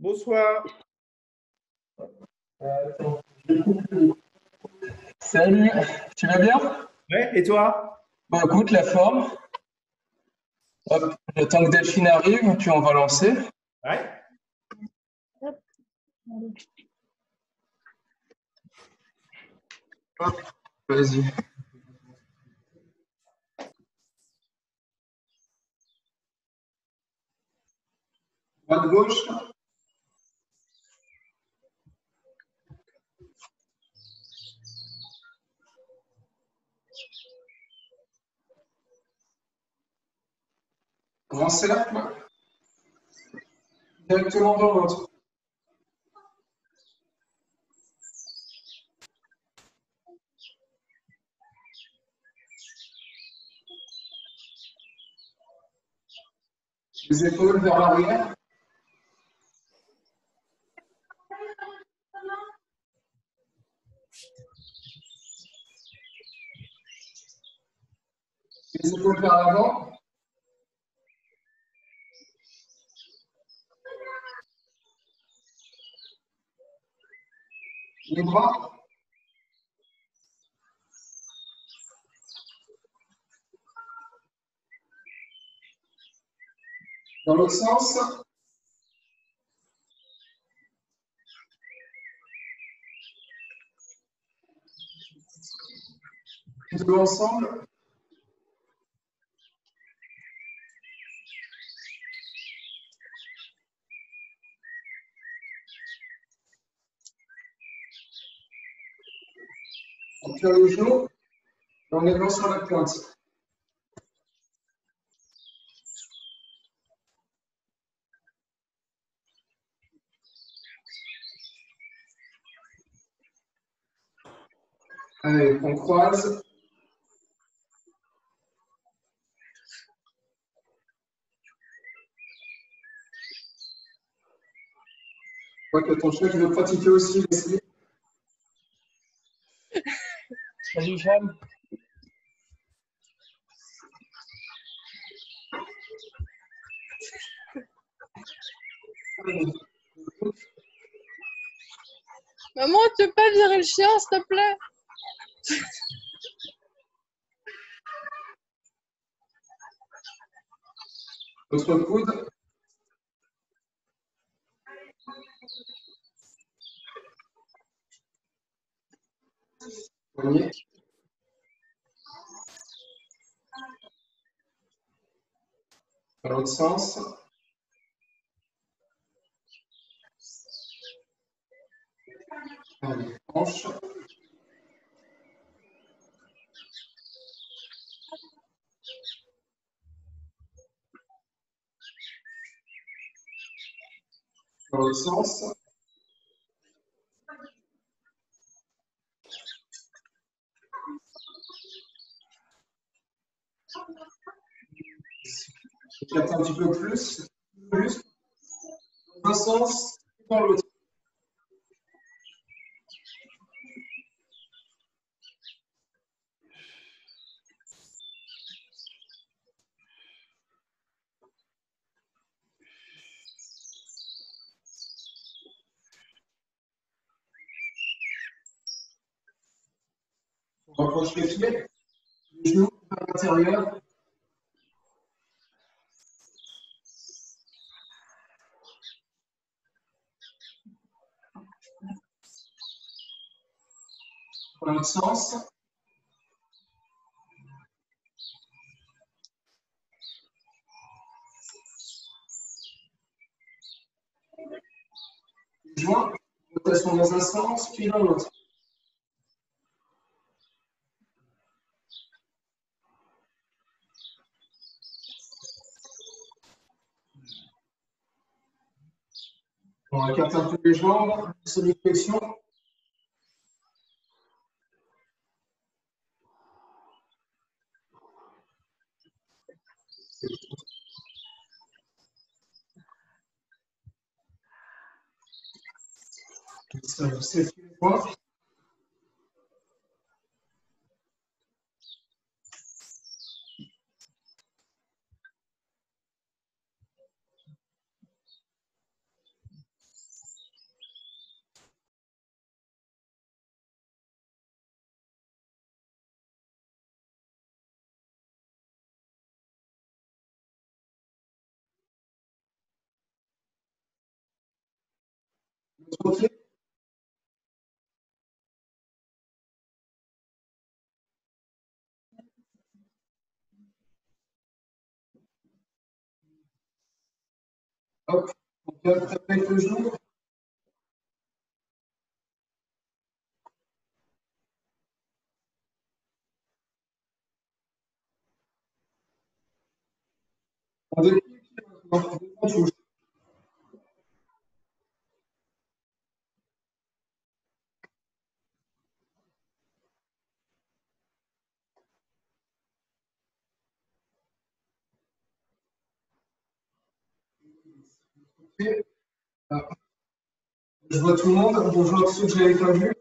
Bonsoir. Attends, salut, tu vas bien? Ouais, et toi? Bah écoute, la forme. Hop, j'attends que Delphine arrive, puis on va lancer. Ouais. Hop, vas-y. Droite, gauche. Grand cercle. Directement dans l'autre. Les épaules vers l'arrière. Les épaules vers l'avant. Les bras. Dans l'autre sens. Les deux ensemble. On tire le genou. Et on est sur la pointe. Allez, on croise. Je vois que ton chien qui veut pratiquer aussi, Leslie. Salut, Jeanne. Maman, tu peux pas virer le chien, s'il te plaît? Autre coude. Poignet. Dans l'autre sens. Allez, hanche. Dans l'autre sens. Éclate un petit peu plus. Dans un sens, dans l'autre. On rapproche les pieds, les genoux vers l'intérieur. Dans l'autre sens. Les joints, rotation dans un sens, puis dans l'autre. On écarte un peu les jambes, semi-flexion. Ça, c'est les joints. Ok. Hop, on vient taper avec le genou. On déplie le pied maintenant. On touche. Ok. Là. Je vois tout le monde. Bonjour à ceux que je n'avais pas vus.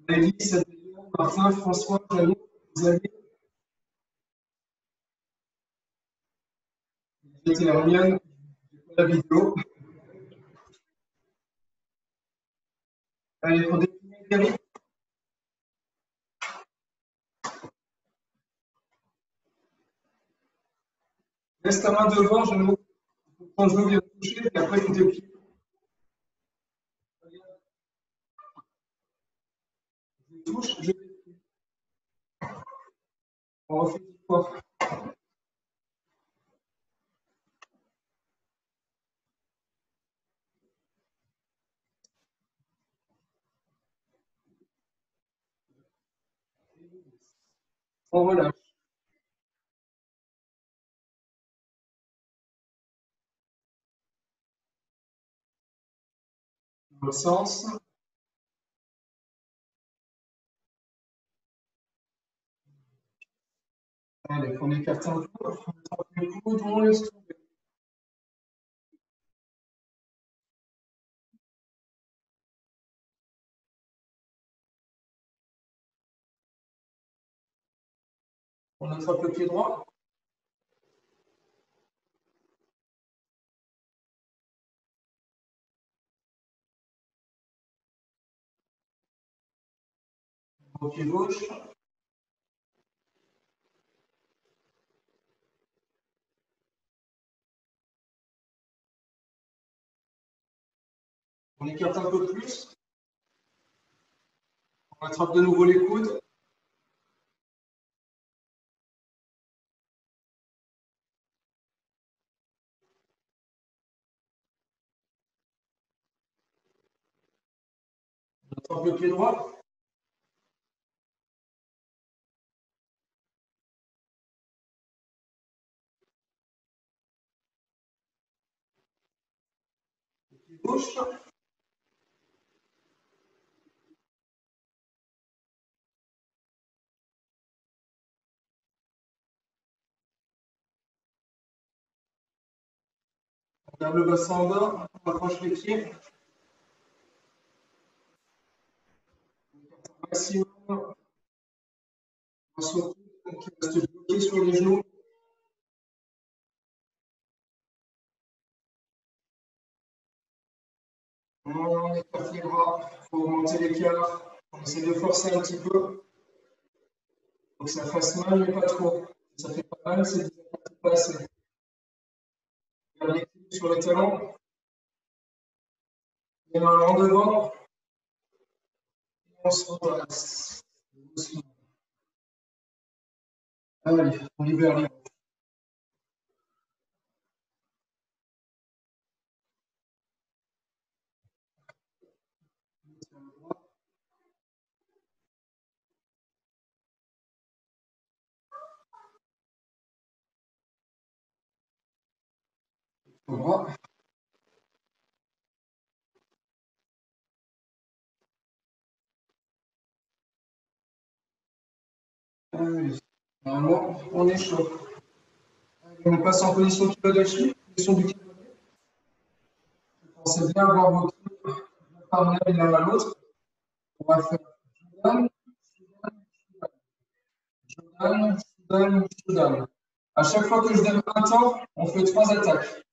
Alice, Adrien, Martin, François, Jeannot, Xavier, j'étais Hermione, j'ai pas la vidéo. Allez, pour définir Gary. Laisse ta main devant, Jeannot. Ton genou vient toucher, et après tu déplies. Je touche, je déplie. On refait 10 fois. On relâche. Dans le sens. Allez, on écarte un peu, on attrape les coudes, on laisse tomber. On attrape le pied droit. Au pied gauche. On écarte un peu plus. On attrape de nouveau les coudes. On attrape le pied droit. Le pied gauche. On garde le bassin en bas. On approche les pieds. Maximum. On saute. Donc, il reste bloqué sur les genoux. On écarte les bras. Il faut augmenter l'écart. On essaie de forcer un petit peu. Faut que ça fasse mal, mais pas trop. Si ça fait pas mal, c'est déjà pas assez. Garde l'équilibre sur les talons. Les mains en devant. On se redresse. Allez, on libère les hanches. Au bras. Allez. Normalement, on est chaud. On passe en position Kibadashi, position du Kibadashi. Pensez bien à avoir vos pieds parallèles l'un à l'autre. On va faire Shodan, Shodan, Shodan, Shodan. À chaque fois que je donne un temps, on fait 3 attaques.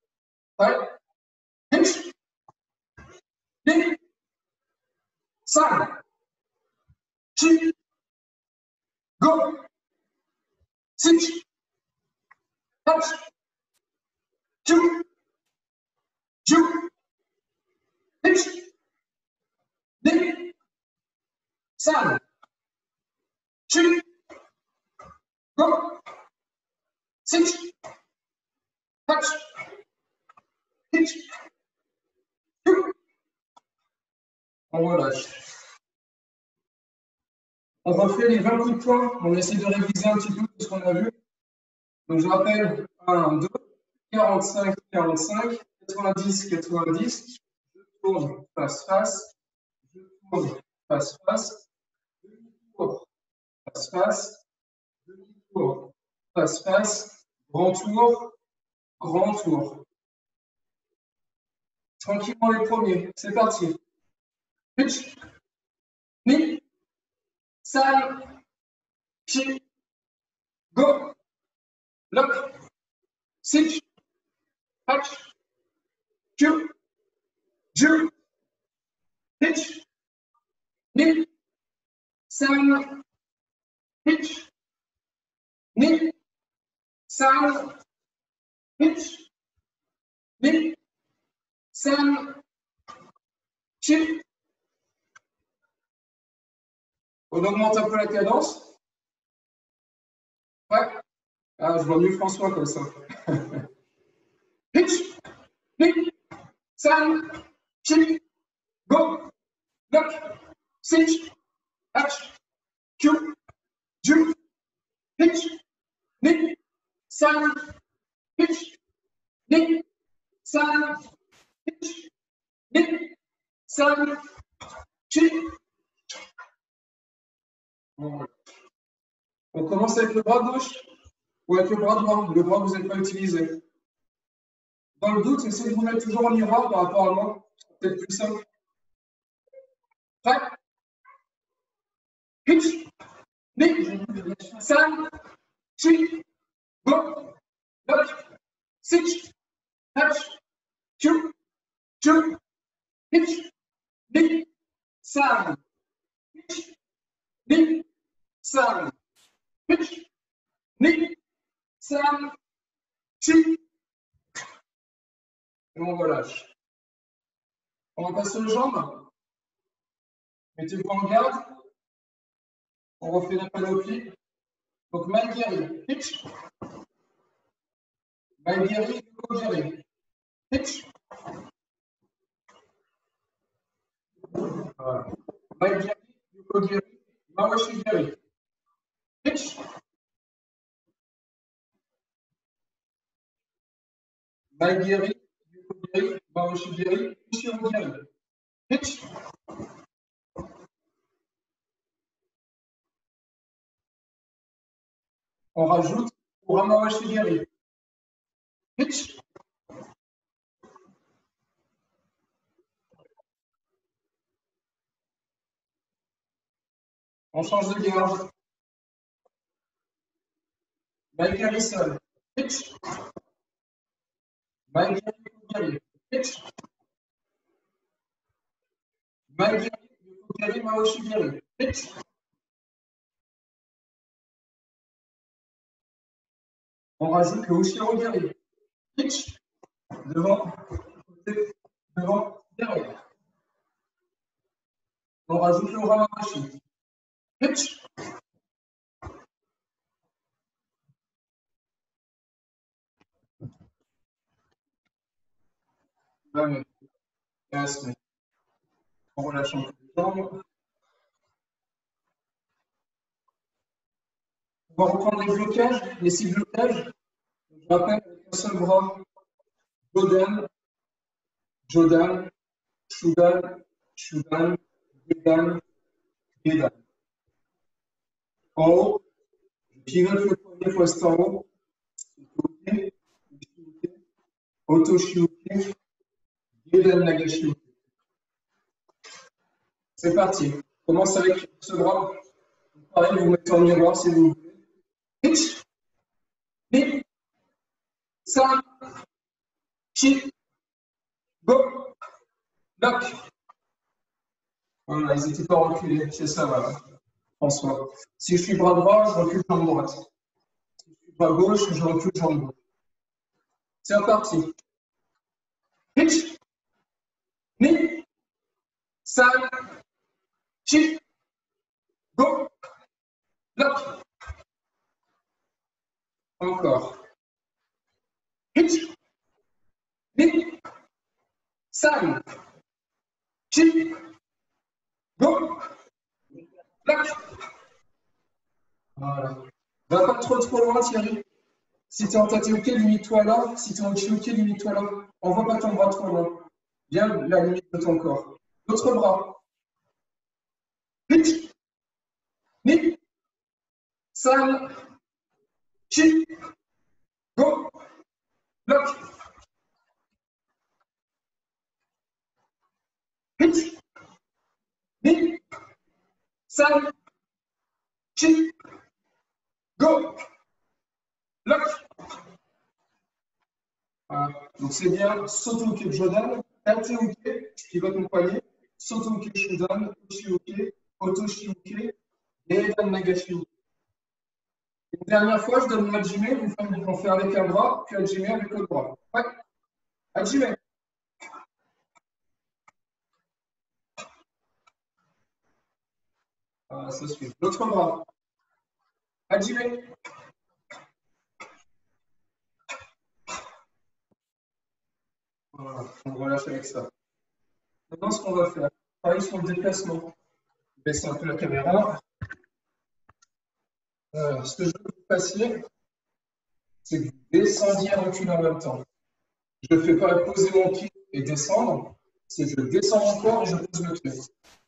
Ouais. Pitch, kick, side, kick, go, switch, touch, shoot, shoot, pitch, Sam. Chi. Go. Sit. Touch. Pitch. On relâche. On refait les 20 coups de poing. On essaie de réviser un petit peu tout ce qu'on a vu. Donc, je rappelle 1, 2, 45, 45, 90, 90. Je tourne face, face. Je tourne face, face. Demi-tour, face, face. Demi-tour, face, face. Grand tour, grand tour. Tranquillement les premiers. C'est parti. Pitch. Ni. Sam. Chi. Go. Lock. Sit. Touch. Q. Ju. Pitch. Ni. Sam. Pitch. Ni. Sam. Pitch. Ni. Sam. Chi. On augmente un peu la cadence. Ouais. Ah, je vois mieux François comme ça. Pitch. Ni. Sam. Chi. Go. Lock. Sit. Touch. Q. Ju. Pitch. Ni. Sam. Pitch. Ni. Sam. Pitch. Ni. Sam. Chi. On commence avec le bras gauche ou avec le bras droit, le bras que vous n'avez pas utilisé. Dans le doute, essayez de vous mettre toujours en miroir par rapport à moi. C'est peut-être plus simple. Prêt? Pitch. Ni. Sam. Chi. Go. Lock. Sit. Touch. Q. Ju. Pitch. Ni. Sam. Pitch. Ni. Sam. Pitch. Ni. Sam. Chi. Et on relâche. On va passer aux jambes. Mettez-vous en garde. On refait la panoplie. Donc, mal guéri. Pitch. Mal guéri, Yuko guéri. Pitch. Voilà. Mal guéri, Yuko guéri. Mawashi guéri. Pitch. Mal guéri, Yuko guéri. Mawashi guéri. Ushiro guéri. Pitch. On rajoute Uramawashi guéri. Pitch. On change de garde. Mal guéri seul. Pitch. Mal guéri, Yuko guéri. Pitch. Mal guéri, Yuko guéri. Mawashi guéri. Pitch. On rajoute le Ushiro guéri. Pitch. Devant, côté, devant, derrière. On rajoute le Uramawashi. Pitch. Jamais. Yes. On relâche un peu les jambes. On va reprendre les blocages, les 6 blocages. Je rappelle avec un seul bras. Jodan, Jodan, Shudan, Shudan, Gedan, Gedan. En haut, je pivote le poignet poste en haut. Shiuke, Shiuke, Oto Shiuke, Gedan Nagashiuke. C'est parti. On commence avec ce bras. Pareil, vous mettez en miroir si vous voulez. Pitch. Ni. Sam. Chi. Go. Lock. Voilà, ils n'étaient pas reculés. C'est ça, voilà. François. Si je suis bras droit, je recule jambe droite. Si je suis bras gauche, je recule jambe gauche. C'est reparti. Pitch. Ni. Sam. Chi. go, bloc. Encore. Hitch, nip, sam, chip, go, bloc. Voilà. Va pas trop loin, Thierry. Si tu es en TTOK, limite-toi là. Si tu es en TTOK, limite-toi là. Envoie pas ton bras trop loin. Viens la limite de ton corps. L'autre bras. Hitch, nip, sam, chip, go, bloc. Hitch, nip, sam, chip, go, bloc. Voilà. Donc c'est bien Soto-Uke Jodan, Tate-Uke, je pivote mon poignet, Soto-Uke Shodan, Oshi-Uke, Otoshi-Uke, et Dan Nagashi-Uke. Une dernière fois, je donne mon Hajime, on fait avec un bras, puis Hajime avec l'autre bras. Ouais. Hajime. Voilà, ça suit. L'autre bras. Hajime. Voilà, on relâche avec ça. Maintenant, ce qu'on va faire, pareil sur le déplacement. Baisse un peu la caméra. Ce que je veux que vous fassiez, c'est que vous descendiez et reculez en même temps. Je ne fais pas poser mon pied et descendre, c'est je descends mon corps et je pose le pied.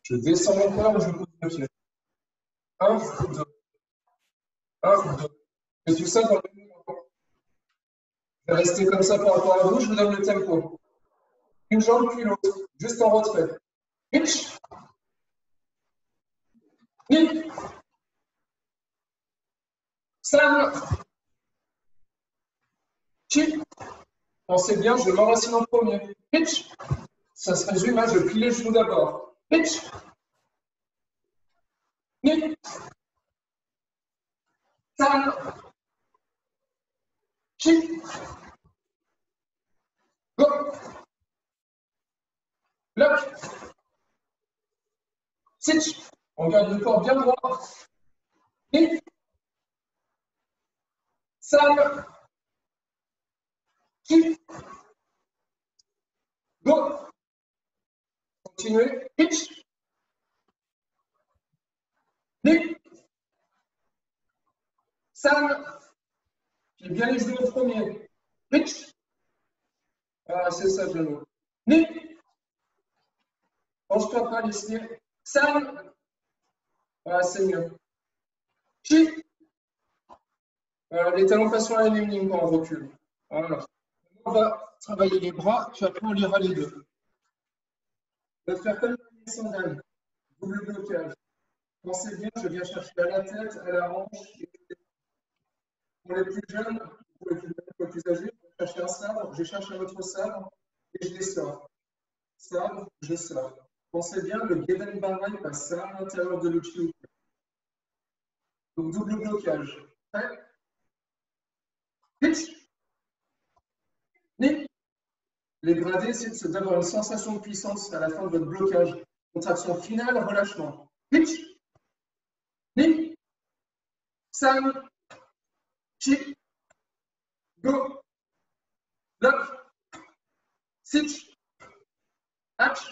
Je descends mon corps et je pose le pied. 1, 2, 1, 2. Et tout ça dans le même moment. Je vais rester comme ça par rapport à vous, je vous donne le tempo. Une jambe puis l'autre, juste en retrait. Hitch. Nip. Sam. Chip. Pensez bien, je m'enracine en premier. Hitch. Ça se résume à je plie les genoux d'abord. Hitch. Nip. Sam. Chip. Go. Bloc. Sitch. On garde le corps bien droit. Nip. Sam. Chip. Go. Continuez. Hitch. Nip. Sam. J'ai bien les genoux au premier. Hitch. Ah, c'est ça, genou. Nip. Penche-toi pas, laisse-les. Sam. Ah, c'est mieux. Chip. Les talons passent sur la même ligne quand on recule. Voilà. On va travailler les bras, puis après on lira les deux. On va faire comme les sandales. Double blocage. Pensez bien, je viens chercher à la tête, à la hanche. Pour les plus jeunes, pour les plus âgés, je cherche un sabre, je cherche un autre sabre et je les sors. Sabre, je sors. Pensez bien, le Geden Barai passe à l'intérieur de l'Uchi. Donc double blocage. Prêt? Hitch. Nip. Les gradés, c'est d'avoir une sensation de puissance à la fin de votre blocage. Contraction finale, relâchement. Hitch. Nip. Sam. Chip. Go. Bloc. Sitch. Hatch.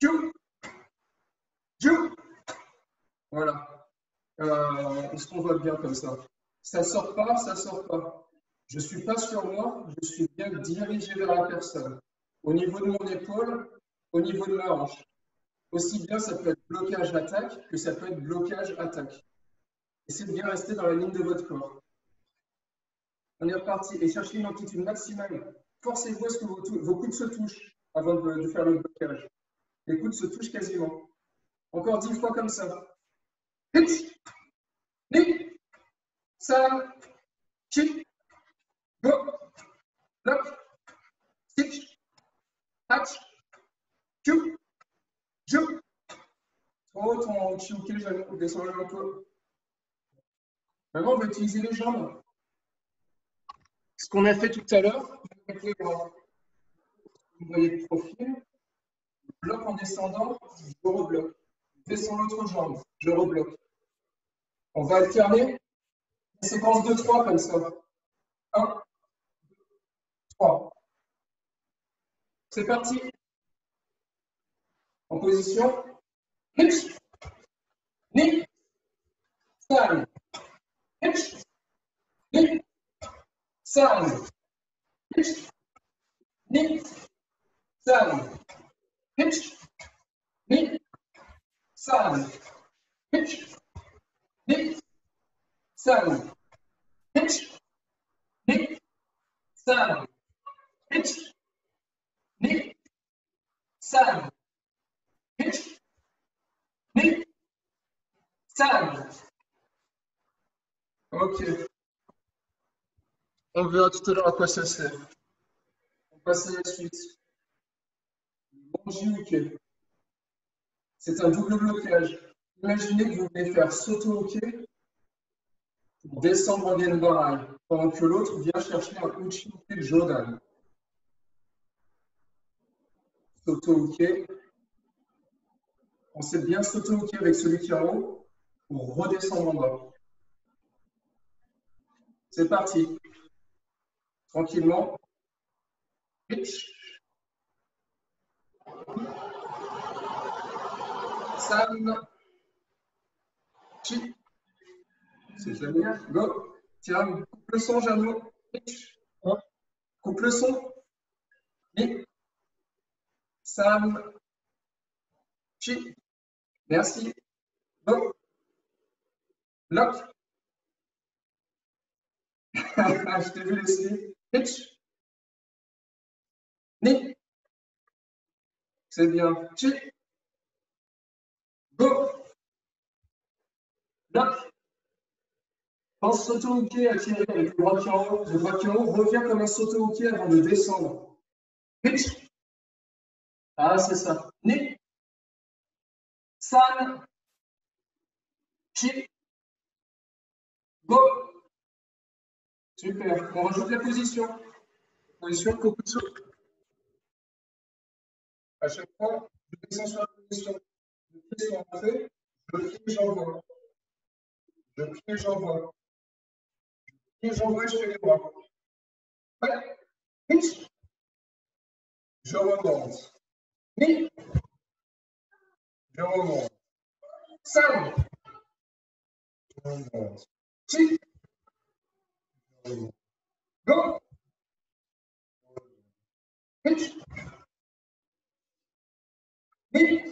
Q. Ju. Voilà. Est-ce qu'on voit bien comme ça? Ça sort pas, ça sort pas. Je ne suis pas sur moi, je suis bien dirigé vers la personne. Au niveau de mon épaule, au niveau de ma hanche. Aussi bien, ça peut être blocage-attaque que ça peut être blocage-attaque. Essayez de bien rester dans la ligne de votre corps. On est reparti et cherchez une amplitude maximale. Forcez-vous à ce que vos coudes se touchent avant de faire le blocage. Les coudes se touchent quasiment. Encore 10 fois comme ça. Hitch. Nip. Sam. Chip. Go. Bloc. Stitch. Hatch. Q. Ju. Oh, ton Chiuke, je descends un peu. Maintenant, on va utiliser les jambes. Ce qu'on a fait tout à l'heure, avec les bras. Vous voyez le profil. Bloc en descendant, je rebloque. je descends l'autre jambe, je rebloque. On va alterner une séquence de 3 comme ça. 1, 3. C'est parti. En position. Hitch. Knee. Side. Hitch. Knee. Side. Hitch. Knee. Side. Hitch. Knee. Side. Hitch. Knee. Side. Hitch. Knee. Side. Hitch. Knee. Side. Hitch. Knee. Side. Ok. On verra tout à l'heure à quoi ça sert. On passe à la suite. Bonji hookey. C'est un double blocage. Imaginez que vous voulez faire sauto-hookey pour descendre en Genbarai, pendant que l'autre vient chercher un uchi hookey Jodan. Sauto-hookey. Pensez bien sauto-hookey avec celui qui est en haut pour redescendre en bas. C'est parti. Tranquillement. Hitch. Sam. Chi. C'est génial. Go. Tiens, coupe le son, Jeannot. Hitch. Coupe le son. Hi. Sam. Chi. Merci. Go. Lock. Je t'ai vu laisser. Hitch. Ni. C'est bien. Chi. Go. Lock. Pense sauto-hookey à tirer avec le bras qui en haut. Le bras qui en haut revient comme un sauto-hookey avant de descendre. Hitch. Ah, c'est ça. Ni. San. Chi. Go. Super. On rajoute la position. Position Kokuso. À chaque fois, je descends sur la position. Le pied sur l'entrée, je plie et j'envoie. Je plie et j'envoie. Je plie et j'envoie, je fais les bras. Ouais. Hitch. Je remonte. Ni. Je remonte. San. Je remonte. Chi. Je remonte. Go. Hitch. Ni.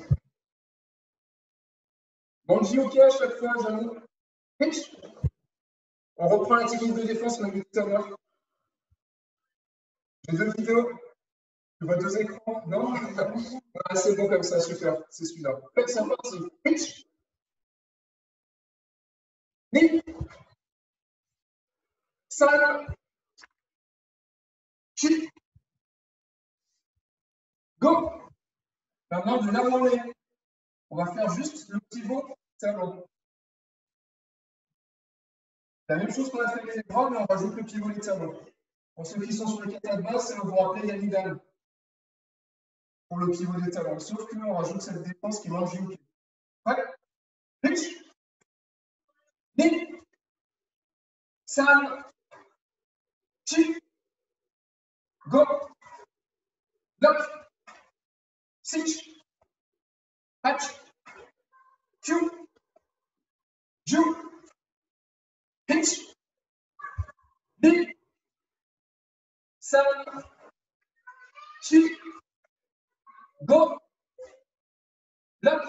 Bonji hookey à chaque fois, j'avoue. Hitch. On reprend la technique de défense qu'on a vu tout à l'heure. J'ai 2 vidéos. Tu vois 2 écrans? Non? Ah, c'est bon comme ça, super. C'est celui-là. C'est parti. Hitch. Ni. San. Chi. Go. Maintenant, de là où on est, on va faire juste le pivot talon. La même chose qu'on a fait avec les bras, mais on rajoute le pivot des talons. Pour ceux qui sont sur le kata de base, on va rappeler Yannidan pour le pivot des talons. Sauf que on rajoute cette défense qui mange du. Ouais. Hitch. Ni. San. Chi. Go. Lock. Sitch. Hatch. Q. Ju. Hitch. Ni. San. Chi. Go. Lock.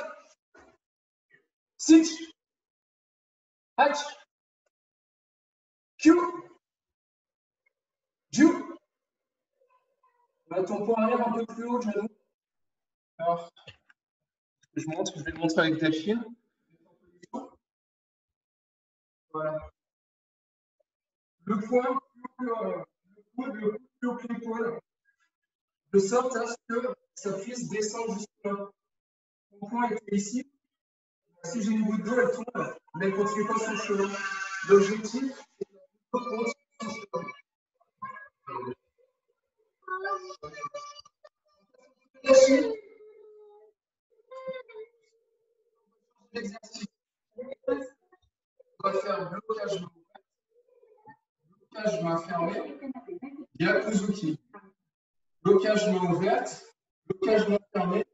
Sitch. Hatch. Q. Ju. Mets ton poing arrière un peu plus haut, Jano. Alors, je vais le montrer avec Delphine. Voilà. Le poing plus haut que l'épaule, de sorte à ce que ça puisse descendre jusque là. Mon poing était ici. Si j'ai une goutte d'eau, elle tombe, mais elle ne continue pas son chemin. L'objectif, c'est de continuer son chemin. l'exercice. On va faire blocage main ouverte, blocage main fermée, Gyakuzuki. Blocage main ouverte, blocage main fermée,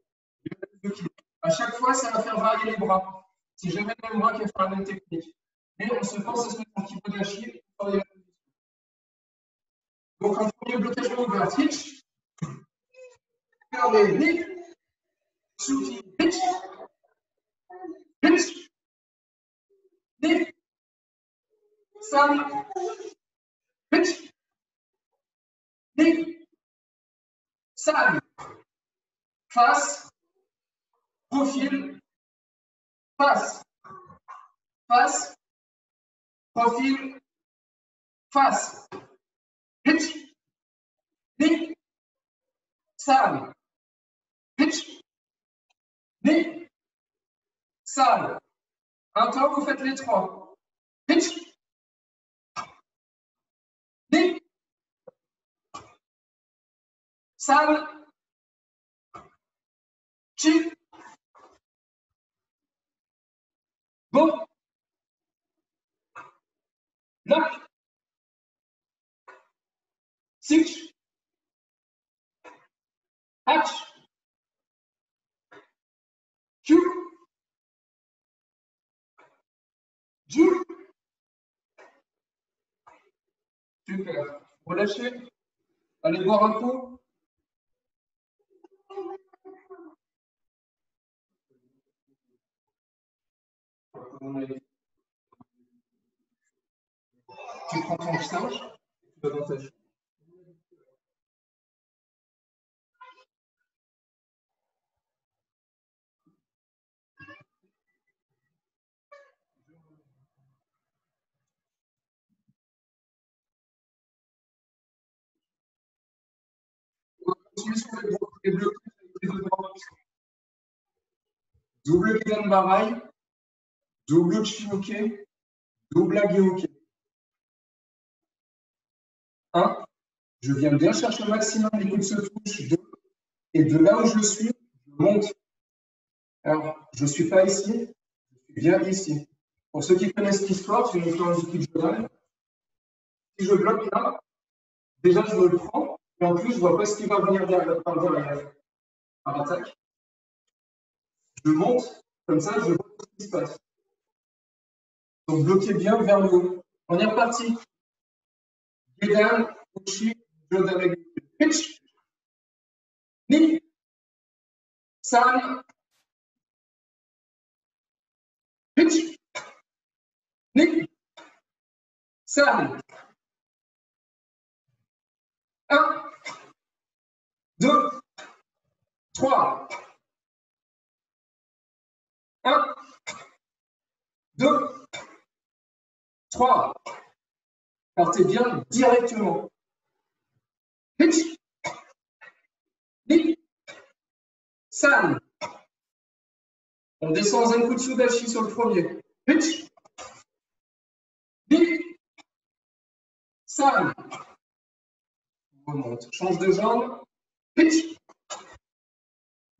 Gyakuzuki. À chaque fois, ça va faire varier les bras. C'est jamais le même bras qui va faire la même technique. Mais on se pense à se mettre en Kibōdashi pour travailler la position. Donc, en premier blocage main ouverte, hitch. Fermé, ni. Tsuki, hitch. Hitch. Ni. San. Hitch. Ni. San. Face. Profil. Face. Face. Profil. Face. Hitch. Ni. San. Hitch. Ni. San. Un temps, vous faites les trois. Hitch. Ni. San. Chi. Go. Lock. Six. Hatch. Q. Ju. Super. Relâchez. Allez boire un coup. Tu prends ton singe. Tu vas dans ta chambre. On va continuer sur les blocs. Double Kiden Barai, double Chinoke, double Ageuke. 1. Je viens bien chercher le maximum des coups de ce touche. 2. Et de là où je suis, je monte. Alors, je ne suis pas ici, je suis bien ici. Pour ceux qui connaissent l'histoire, c'est une histoire du qui je donne. Si je bloque là, déjà je me le prends, et en plus je ne vois pas ce qui va venir derrière, par attaque. Je monte, comme ça je vois ce qui se passe. Donc bloquez bien vers le haut. On est reparti. Gedan, Uchi, Jodan, pitch, ni, san, pitch, ni, san. 1, 2, 3. 1, 2, 3. Partez bien directement. Pitch, ni, san. On descend Zenku Tsudashi sur le premier. Pitch, ni, san. On remonte. Change de jambe. Pitch,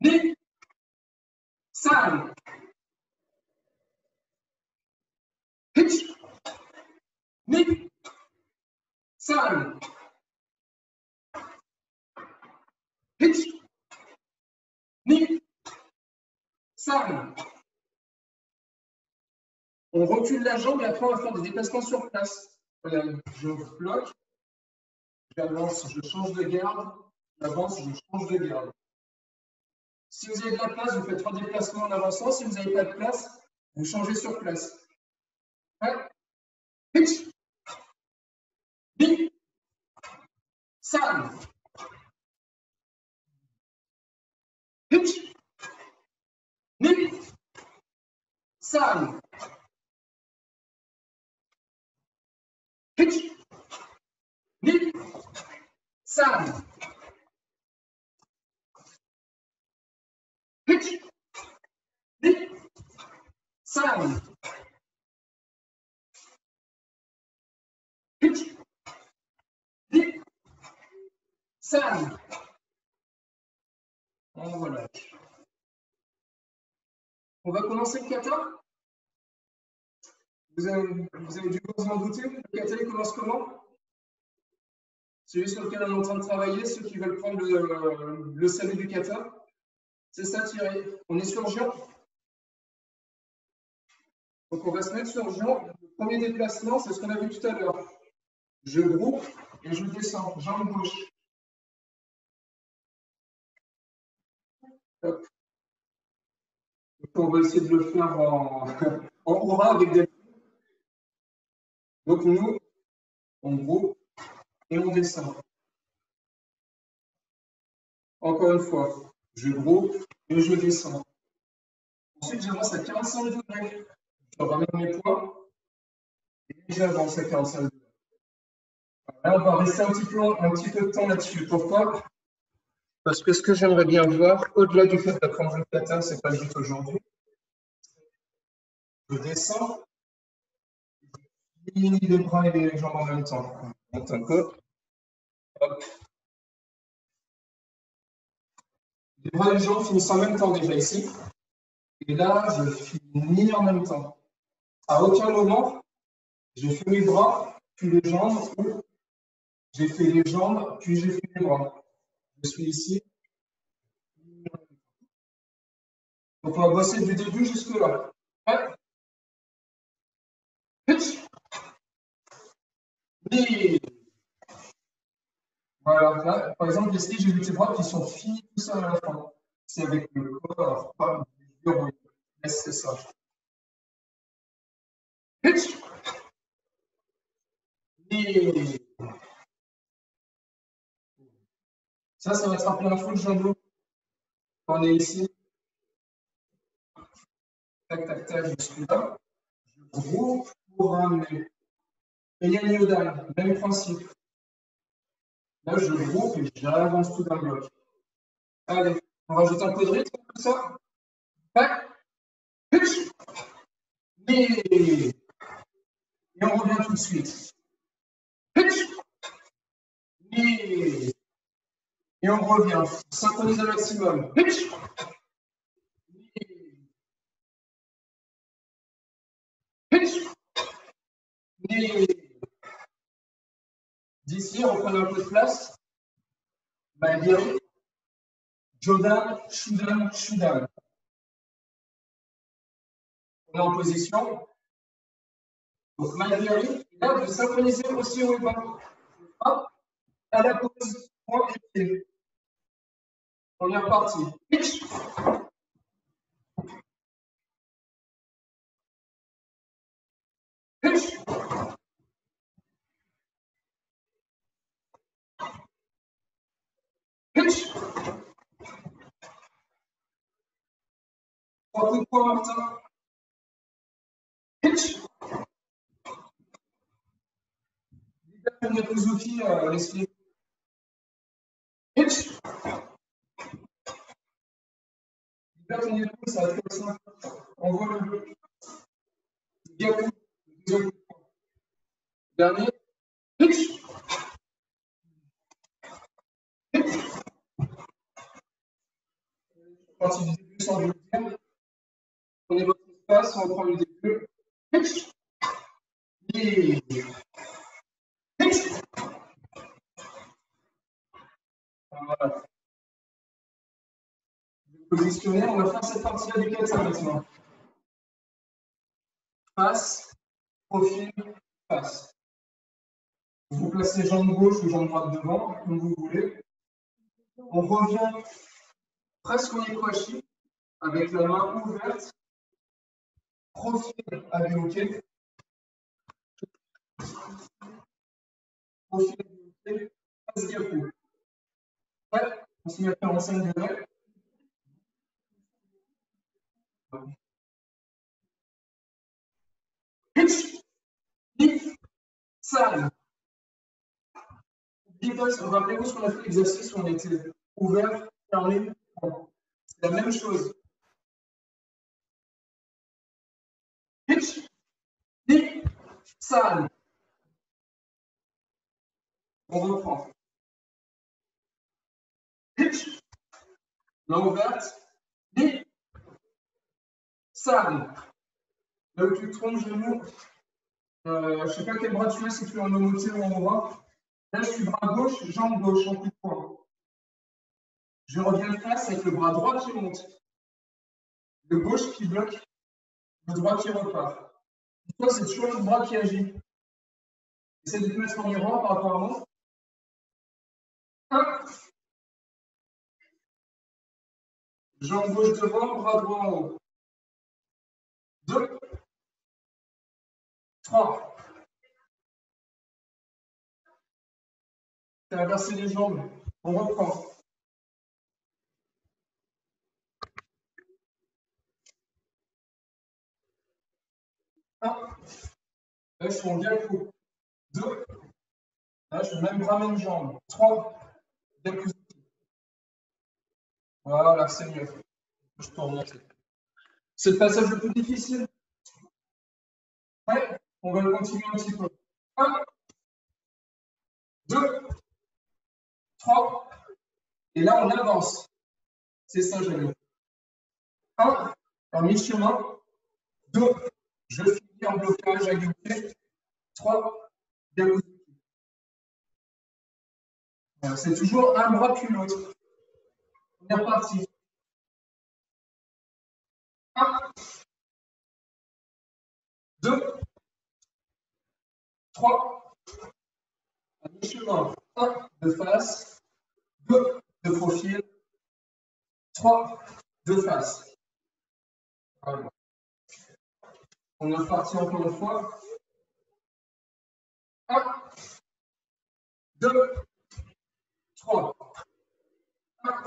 ni, san. Pitch, ni, san. Pitch, ni, san. On recule la jambe et après on va faire des déplacements sur place. Voilà, je bloque, j'avance, je change de garde, j'avance, je change de garde. Si vous avez de la place, vous faites 3 déplacements en avançant. Si vous n'avez pas de place, vous changez sur place. Ouais. Pitch, ni, san. Pitch, ni, san. Pitch, ni, san. Pitch, ni, san. Pitch, ni, san. On relâche. On va commencer le kata. Vous avez dû vous en douter. Le kata, il commence comment? Celui sur lequel on est en train de travailler, ceux qui veulent prendre le salut du kata. C'est ça, Thierry. On est sur Jean. Donc, on va se mettre sur Jean. Le premier déplacement, c'est ce qu'on a vu tout à l'heure. Je groupe et je descends. Jambe gauche. Hop. Donc, on va essayer de le faire en aura avec des. Donc, nous, on groupe et on descend. Encore une fois, je groupe et je descends. Ensuite, j'avance à 45 degrés. Je ramène mes poids et j'avance à 45 degrés. Là, on va rester un petit peu de temps là-dessus. Pourquoi? Parce que ce que j'aimerais bien voir, au-delà du fait d'apprendre le kata, ce n'est pas juste aujourd'hui. Je descends, je lie les bras et les jambes en même temps. Je monte un peu. Hop. Les bras et les jambes finissent en même temps déjà ici. Et là, je finis en même temps. À aucun moment, j'ai fait mes bras, puis les jambes, ou j'ai fait les jambes, puis j'ai fait les bras. Je suis ici. Donc, on va bosser du début jusque là. Ouais. Et voilà, là, par exemple, ici, j'ai des bras qui sont finis tout ça à la fin. C'est avec le corps, pas le bureau. C'est ça. Et ça va être un peu un full jambon. On est ici. Tac, tac, tac, je suis là. Je groupe pour ramener. Et il y a Yodan, même principe. Là, je groupe et j'avance tout d'un bloc. Allez, on rajoute un peu de rythme comme ça. Tac. Et on revient tout de suite. Et on revient. Synchronise au maximum. D'ici, on prend un peu de place. Malgré Jodan, Shudan, Shudan. On est en position. Donc, malgré, là, vous synchronisez aussi au bas. Hop, à la pause, point et pied. On est reparti. Pitch. Pitch. Pitch. 3 coups de poing, Martin. Pitch. On est Kuzuki, Leslie. Pitch. On est plus, ça va être comme ça. On voit le Gaku. Dernier. Pitch. Partie du début sans vous le dire. Prenez votre espace, on reprend le début. Pitch. Et pitch. Voilà. Positionner, on va faire cette partie-là du kata maintenant. Face, profil, face. Vous placez jambe gauche ou jambe droite devant, comme vous voulez. On revient presque au Ikuashi, avec la main ouverte, profil à bloquer. Profil à bloquer, face Gaku. Ouais, on se met à 45 degrés. Pitch, hip, sale. Rappelez-vous ce qu'on a fait l'exercice où on était ouvert, fermé. C'est la même chose. Pitch, hip, sale. On reprend. Pitch, main ouverte, hip, Sam. Là où tu te trompes, genou. Je ne sais pas quel bras tu as, si tu es en omoté ou en bras. Là, je suis bras gauche, jambe gauche, en coup de poing. Je reviens face avec le bras droit qui monte. Le gauche qui bloque, le droit qui repart. Toi, c'est toujours le bras qui agit. Essaye de te mettre en miroir par rapport à moi. 1. Jambe gauche devant, bras droit en haut. 2. 3. Tu as inversé les jambes. On reprend. 1. Là, je fais bien le coup. 2. Là, je fais même bras, même jambe. 3. Bien plus. Voilà, c'est mieux. Je peux remonter. C'est le passage le plus difficile. Ouais, on va le continuer un petit peu. 1, 2, 3. Et là, on avance. C'est ça, j'aime. 1, en mi-chemin. 2, je finis en blocage à guillemets. 3, bien positif. C'est toujours un bras puis l'autre. Première partie. 1, 2, 3. À mi-chemin. 1, de face. 2, de profil. 3, de face. Voilà. On est parti encore une fois. 1, 2, 3. 1.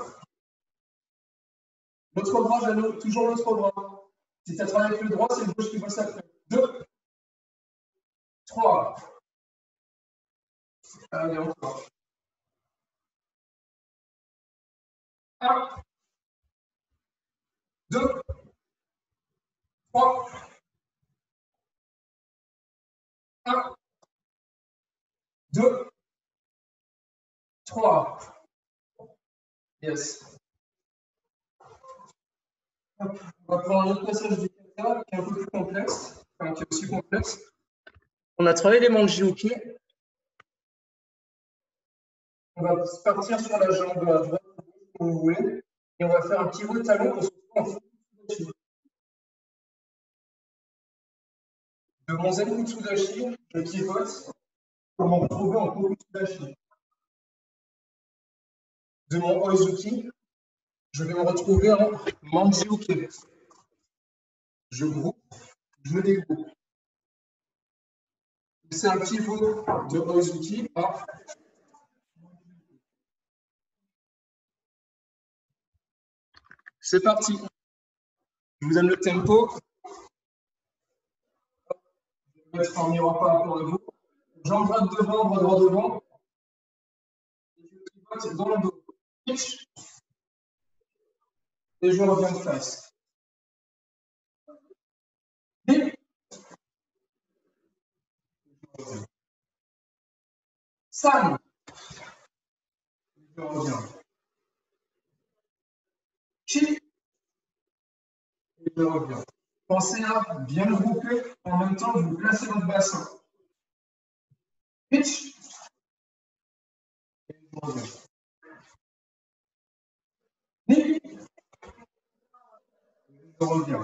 L'autre bras, Jeannot, toujours l'autre bras. Si tu as travaillé avec le droit, c'est le gauche qui va s'après. 2, 3. Allez, encore. 1, 2, 3. 1, 2, 3. Yes. On va prendre un autre passage du kata qui est un peu plus complexe, enfin qui est aussi complexe. On a travaillé les manji-uki. On va partir sur la jambe à droite, comme vous voulez, et on va faire un petit haut de talon pour se retrouver en full. De mon zen Kutsudashi, je pivote pour me retrouver en Kokutsudashi. De mon Oizuki, je vais me retrouver en Manji-uke. Je groupe, je me dégroupe. C'est un pivot de Oizuki par. C'est parti. Je vous donne le tempo. Je vais mettre en miroir par rapport à vous. Jambe droite devant, bras droit devant. Et je pivote dans le dos. Pitch. Et je reviens de face. Bip. Sam. Je reviens. Chi. Et je reviens. Pensez à bien le grouper. En même temps, vous placez votre bassin. Pitch. Et je reviens. Nip. Je reviens.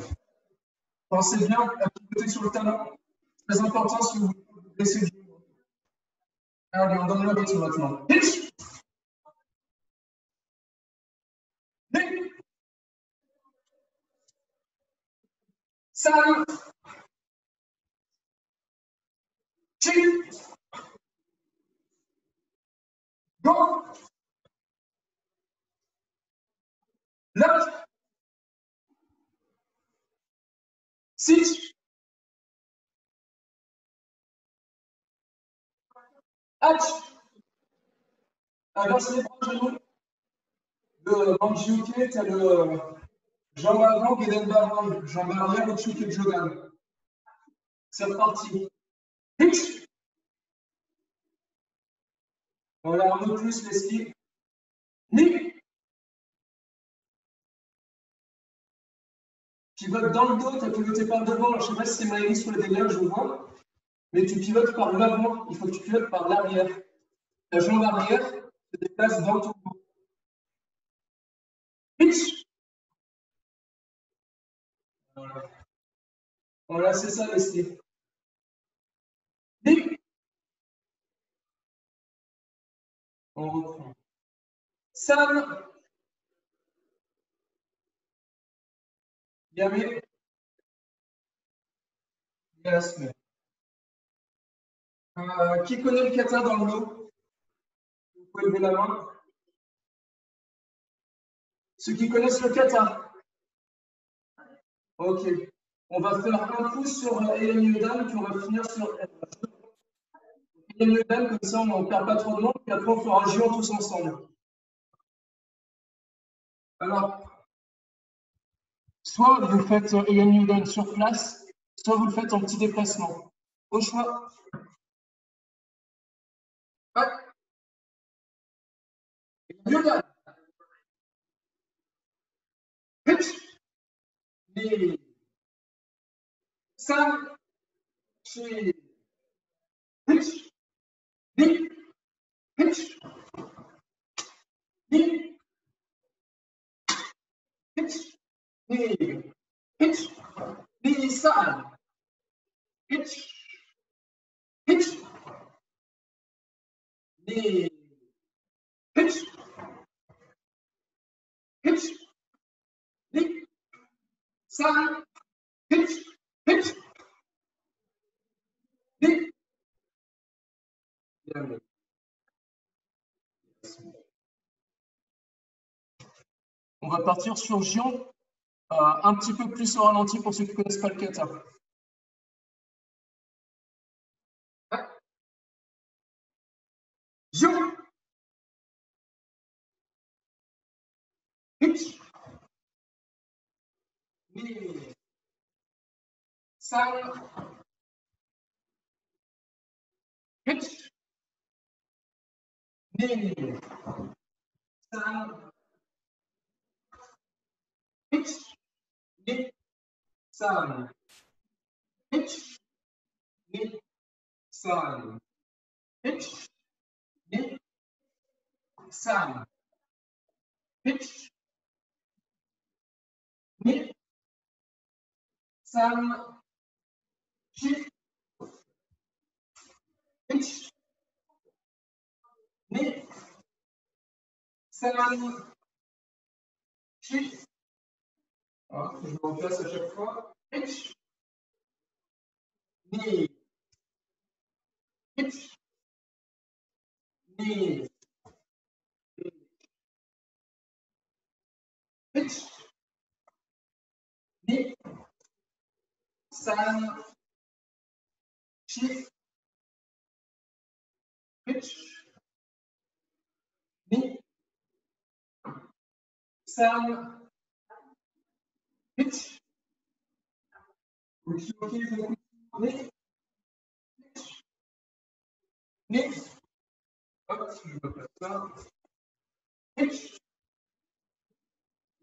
Pensez bien à pivoter sur le talon. Très important si vous laissez du. Allez, on donne le rythme maintenant. Pitch. Nip. Sam. Chi. Go. Left. Sit. Hatch. Inverse les bras, genoux. Le Manji-uke, tu as le jambe avant, Geden Baran, jambe arrière, Otsuke Jogan. C'est reparti. Pitch. Voilà, un peu plus les skis. Nip. pivotes dans le dos, tu as pivoté par devant. Alors, je ne sais pas si c'est Maëlys ou Adélien, je le vois. Mais tu pivotes par l'avant, il faut que tu pivotes par l'arrière. La jambe arrière se déplace dans ton dos. Pitch. Voilà, voilà c'est ça, Leslie. Dip. On reprend. Sam. Yamé. Yasme. Qui connaît le kata dans l'eau? Vous pouvez lever la main. Ceux qui connaissent le kata. Ok. On va faire un coup sur Hélène Yodan, puis on va finir sur Hélène Yodan, comme ça on ne perd pas trop de monde, puis après on fera un géant tous ensemble. Alors, soit vous faites Hélène Yodan sur place, soit vous le faites en petit déplacement. Au choix. Ouais. Yodan. Pitch. Ni. Sam. Chi. Pitch. Ni. Pitch. Ni. Pitch. Ni. Pitch. Ni. Sam. Pitch. Pitch. Ni. Pitch. Pitch. Ni. Sam. Pitch. Pitch. Ni. On va partir sur Gion, un petit peu plus au ralenti pour ceux qui ne connaissent pas le kata. Gion. Pitch. Ni. Sam. Pitch. Ni. Sam. Pitch. Ni. Sam. Pitch. Ni. Sam. Pitch. Ni. Sam. Pitch. Ni. Sam. Chi. Pitch. Ni. Sam. Chi. Alors, je me replace à chaque fois. Pitch. Ni. Pitch. Ni. Pitch. Ni. Sam. Chi. Pitch. Ni. Sam. Pitch. Ok, ni. Ni. Hop, je me place là. Pitch.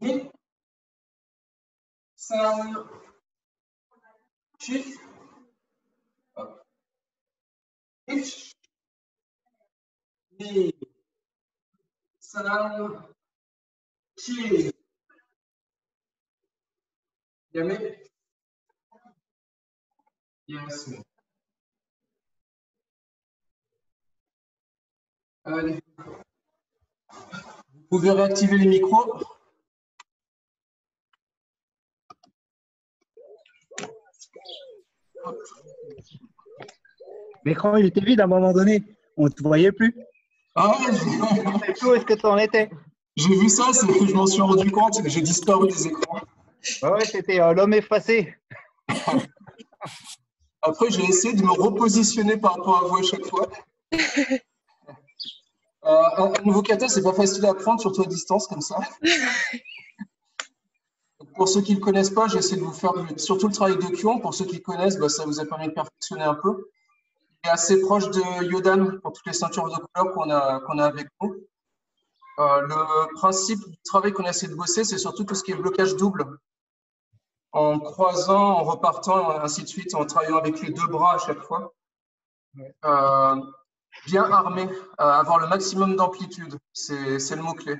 Ni. Sam. Chi. Hop. Pitch. Ni. Sam. Chi. Yamé. Yes. Allez. Vous pouvez réactiver les micros. L'écran, il était vide à un moment donné. On ne te voyait plus. Ah ouais, Et où est-ce que tu en étais? j'ai vu ça, c'est que je m'en suis rendu compte, j'ai disparu des écrans. Ouais, c'était l'homme effacé. Après, j'ai essayé de me repositionner par rapport à vous à chaque fois. Un nouveau kata, c'est pas facile à apprendre, surtout à distance comme ça. Pour ceux qui ne le connaissent pas, j'essaie de vous faire surtout le travail de Kyon. Pour ceux qui le connaissent, bah, ça vous a permis de perfectionner un peu. Il est assez proche de Yodan pour toutes les ceintures de couleur qu'on a avec nous. Le principe du travail qu'on a essayé de bosser, c'est surtout tout ce qui est blocage double. en croisant, en repartant, ainsi de suite, en travaillant avec les deux bras à chaque fois. Ouais. Bien armé, avoir le maximum d'amplitude, c'est le mot-clé.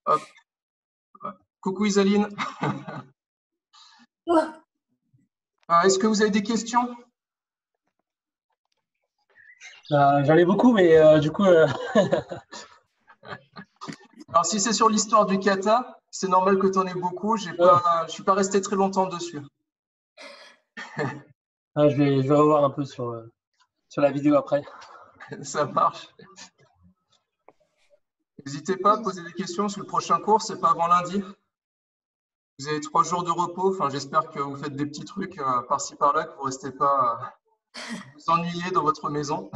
Hop. Coucou Isaline. Est-ce que vous avez des questions? J'en ai beaucoup, mais du coup, Alors, si c'est sur l'histoire du kata, c'est normal que tu en aies beaucoup. Je ne suis pas resté très longtemps dessus. je vais revoir un peu sur la vidéo après. Ça marche. N'hésitez pas à poser des questions, parce que le prochain cours, c'est pas avant lundi. Vous avez 3 jours de repos. Enfin, j'espère que vous faites des petits trucs par-ci par-là, que vous ne restez pas vous ennuyer dans votre maison.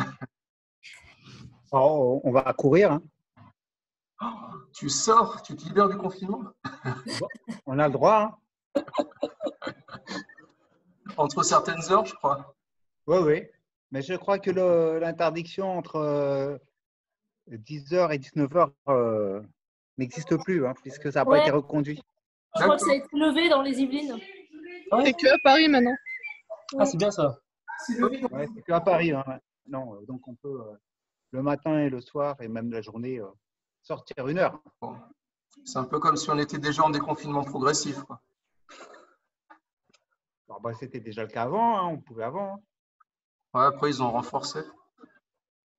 Oh, on va courir. Hein. Oh, tu sors, tu te libères du confinement. Bon, on a le droit. Hein. Entre certaines heures, je crois. Oui, oui. Mais je crois que l'interdiction entre 10h et 19h n'existe plus, hein, puisque ça n'a pas Ouais. été reconduit. Je crois que ça a été levé dans les Yvelines. Et que à Paris maintenant. Ah, c'est bien ça. Ouais, c'est qu'à Paris. Hein. Non, donc on peut le matin et le soir et même la journée sortir 1 heure. Bon. C'est un peu comme si on était déjà en déconfinement progressif, quoi. Alors, bah, c'était déjà le cas avant, hein, on pouvait avant. Hein. Ouais, après, ils ont renforcé.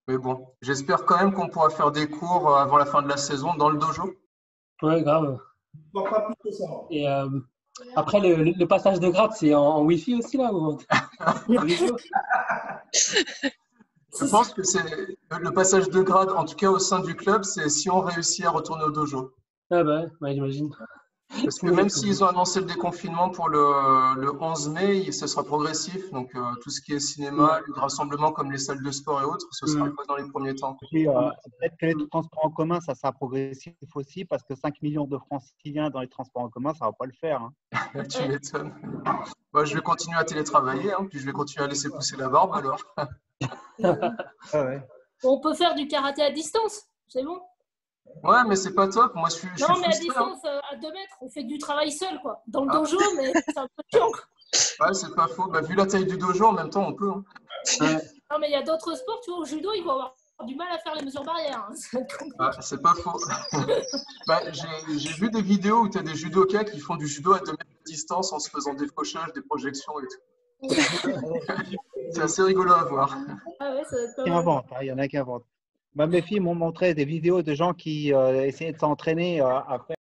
Mais bon, j'espère quand même qu'on pourra faire des cours avant la fin de la saison dans le dojo. Ouais, grave. Pas plus que ça. Et après, le passage de grade, c'est en Wi-Fi aussi, là ou... Je pense que c'est le passage de grade, en tout cas au sein du club, c'est si on réussit à retourner au dojo. Ah bah, ouais, j'imagine. Parce que même s'ils ont annoncé le déconfinement pour le 11 mai, ce sera progressif. Donc, tout ce qui est cinéma, les rassemblements comme les salles de sport et autres, ce sera pas dans les premiers temps. Puis, peut-être que les transports en commun, ça sera progressif aussi, parce que 5 millions de Franciliens dans les transports en commun, ça ne va pas le faire. Hein. Tu m'étonnes. Moi, je vais continuer à télétravailler, hein, puis je vais continuer à laisser pousser la barbe alors. Ah ouais. On peut faire du karaté à distance, c'est bon. Ouais, mais c'est pas top. Moi, je suis Non, mais à frustré. Hein. distance, à 2 mètres, on fait du travail seul, quoi. Dans le dojo, mais c'est un peu chiant. Ouais, c'est pas faux. Bah, vu la taille du dojo, en même temps, on peut. Hein. Non, mais il y a d'autres sports, tu vois, au judo, ils vont avoir du mal à faire les mesures barrières. Hein. C'est pas faux. Bah, j'ai vu des vidéos où tu as des judokas qui font du judo à 2 mètres de distance en se faisant des fauchages, des projections et tout. C'est assez rigolo à voir. Ah ouais, ça va être pas Qui mal. inventent, hein, il y en a qui inventent. Bah, mes filles m'ont montré des vidéos de gens qui essayaient de s'entraîner à faire